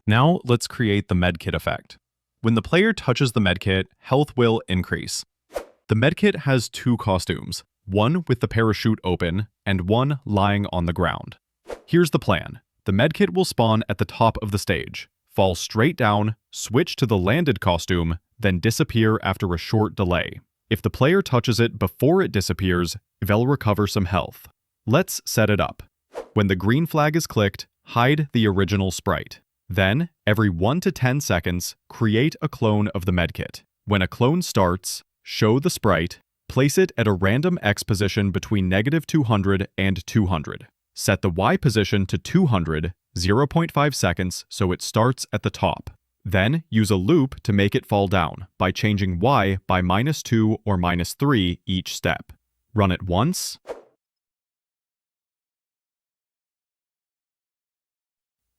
Now let's create the medkit effect. When the player touches the medkit, health will increase. The medkit has two costumes, one with the parachute open and one lying on the ground. Here's the plan. The medkit will spawn at the top of the stage, fall straight down, switch to the landed costume, then disappear after a short delay. If the player touches it before it disappears, they'll recover some health. Let's set it up. When the green flag is clicked, hide the original sprite. Then, every 1 to 10 seconds, create a clone of the medkit. When a clone starts, show the sprite, place it at a random X position between -200 and 200. Set the Y position to 200, 0.5 seconds, so it starts at the top. Then, use a loop to make it fall down by changing Y by -2 or -3 each step. Run it once.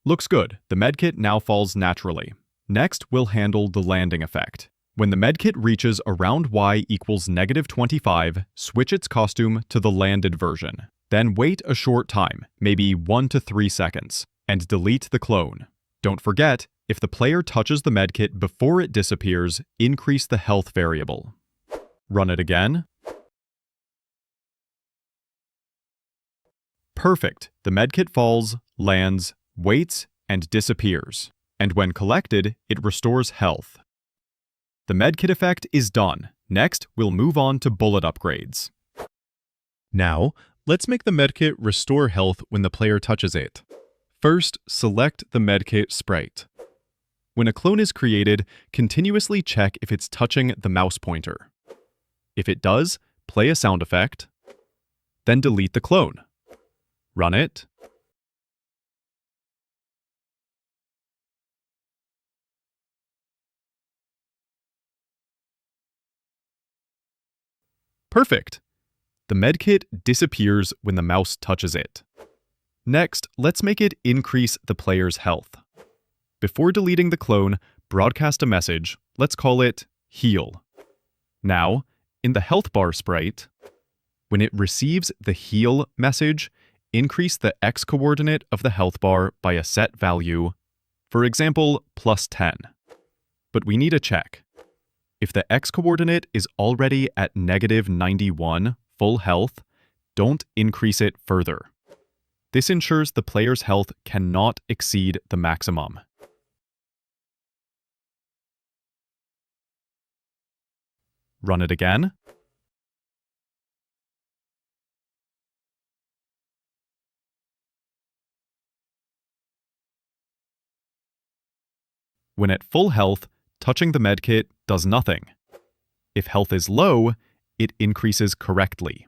Looks good. The medkit now falls naturally. Next, we'll handle the landing effect. When the medkit reaches around Y equals -25, switch its costume to the landed version. Then wait a short time, maybe 1 to 3 seconds, and delete the clone. Don't forget, if the player touches the medkit before it disappears, increase the health variable. Run it again. Perfect. The medkit falls, lands, waits, and disappears. And when collected, it restores health. The medkit effect is done. Next, we'll move on to bullet upgrades. Now, let's make the medkit restore health when the player touches it. First, select the medkit sprite. When a clone is created, continuously check if it's touching the mouse pointer. If it does, play a sound effect, then delete the clone. Run it. Perfect! The medkit disappears when the mouse touches it. Next, let's make it increase the player's health. Before deleting the clone, broadcast a message. Let's call it heal. Now, in the health bar sprite, when it receives the heal message, increase the X coordinate of the health bar by a set value, for example, +10. But we need a check. If the X coordinate is already at -91 full health, don't increase it further. This ensures the player's health cannot exceed the maximum. Run it again. When at full health, touching the medkit does nothing. If health is low, it increases correctly.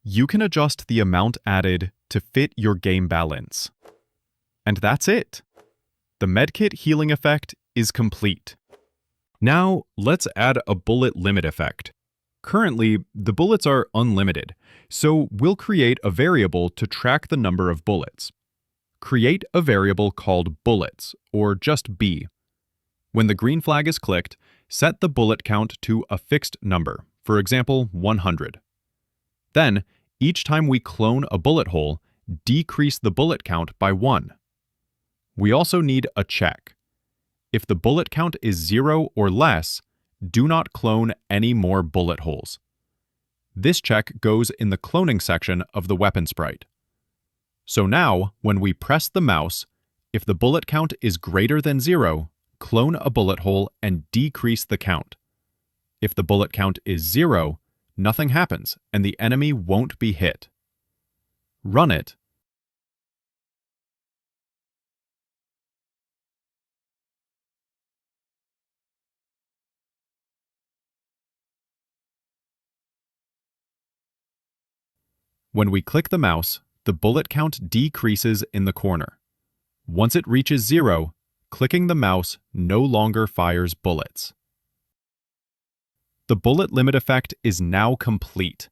You can adjust the amount added to fit your game balance. And that's it. The medkit healing effect is complete. Now, let's add a bullet limit effect. Currently, the bullets are unlimited, so we'll create a variable to track the number of bullets. Create a variable called bullets, or just B. When the green flag is clicked, set the bullet count to a fixed number, for example, 100. Then, each time we clone a bullet hole, decrease the bullet count by 1. We also need a check. If the bullet count is 0 or less, do not clone any more bullet holes. This check goes in the cloning section of the weapon sprite. So now, when we press the mouse, if the bullet count is greater than 0, clone a bullet hole and decrease the count. If the bullet count is 0, nothing happens and the enemy won't be hit. Run it. When we click the mouse, the bullet count decreases in the corner. Once it reaches 0, clicking the mouse no longer fires bullets. The bullet limit effect is now complete.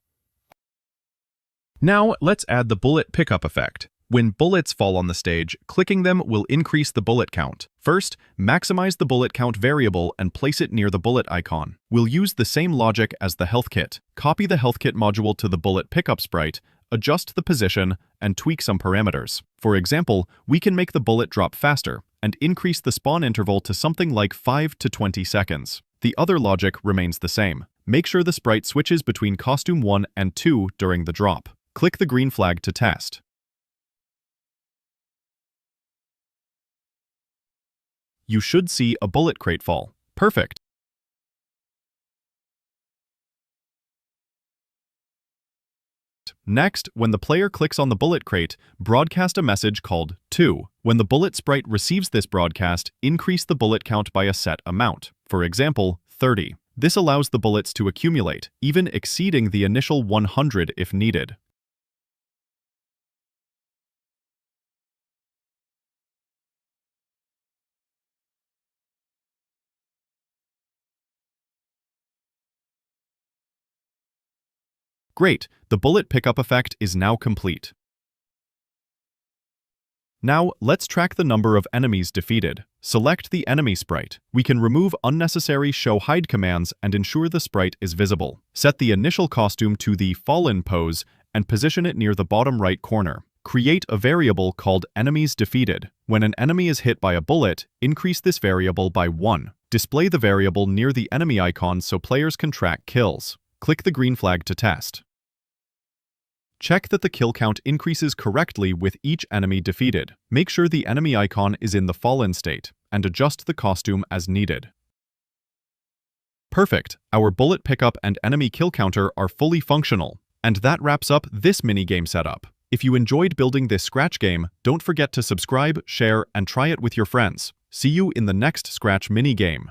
Now let's add the bullet pickup effect. When bullets fall on the stage, clicking them will increase the bullet count. First, maximize the bullet count variable and place it near the bullet icon. We'll use the same logic as the health kit. Copy the health kit module to the bullet pickup sprite, adjust the position, and tweak some parameters. For example, we can make the bullet drop faster, and increase the spawn interval to something like 5 to 20 seconds. The other logic remains the same. Make sure the sprite switches between costume 1 and 2 during the drop. Click the green flag to test. You should see a bullet crate fall. Perfect. Next, when the player clicks on the bullet crate, broadcast a message called 2. When the bullet sprite receives this broadcast, increase the bullet count by a set amount, for example, 30. This allows the bullets to accumulate, even exceeding the initial 100 if needed. Great, the bullet pickup effect is now complete. Now, let's track the number of enemies defeated. Select the enemy sprite. We can remove unnecessary show hide commands and ensure the sprite is visible. Set the initial costume to the fallen pose and position it near the bottom right corner. Create a variable called enemies defeated. When an enemy is hit by a bullet, increase this variable by 1. Display the variable near the enemy icon so players can track kills. Click the green flag to test. Check that the kill count increases correctly with each enemy defeated. Make sure the enemy icon is in the fallen state, and adjust the costume as needed. Perfect! Our bullet pickup and enemy kill counter are fully functional. And that wraps up this minigame setup. If you enjoyed building this Scratch game, don't forget to subscribe, share, and try it with your friends. See you in the next Scratch minigame.